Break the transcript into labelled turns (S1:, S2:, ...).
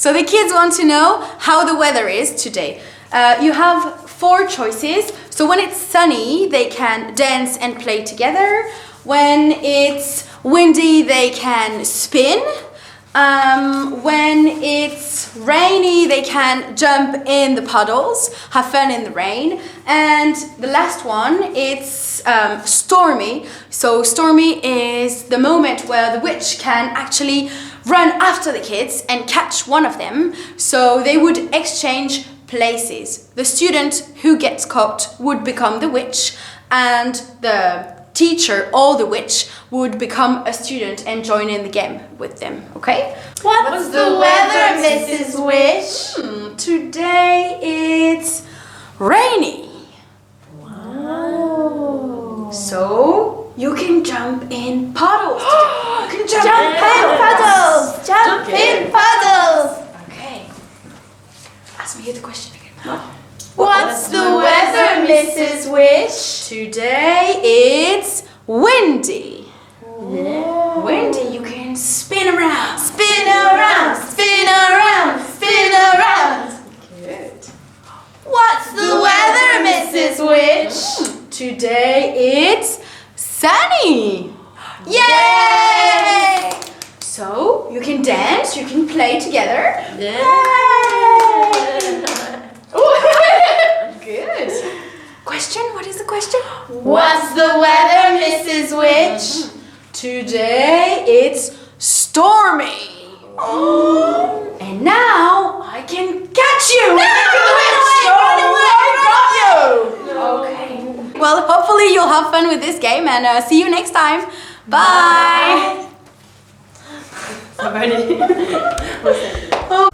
S1: So the kids want to know how the weather is today. You have 4 choices. So when it's sunny, they can dance and play together. When it's windy, they can spin. When it's rainy, they can jump in the puddles, have fun in the rain. And the last one, it's stormy. So stormy is the moment where the witch can actually run after the kids and catch one of them. So they would exchange places. The student who gets caught would become the witch, and the teacher or the witch would become a student and join in the game with them, okay?
S2: What's the weather, Mrs. Witch?
S1: Today it's rainy.
S2: Wow.
S1: So you can jump in puddles today. You can
S2: Jump in puddles! Jump in puddles!
S1: Okay. Ask me the question again.
S2: What's the weather, Mrs. Witch?
S1: Today it's windy.
S2: Yeah.
S1: Windy, you can spin around.
S2: Spin around, spin around, spin around.
S1: Good.
S2: What's the weather, Mrs. Witch?
S1: Today it's sunny.
S2: Yay!
S1: So you can dance, you can play together. Good. Question? What is the question?
S2: What's the weather, Mrs. Witch?
S1: Today it's stormy. And now I can catch you.
S2: Run away!
S1: Okay. Well, hopefully you'll have fun with this game, and see you next time. Bye.
S2: Bye.
S1: Oh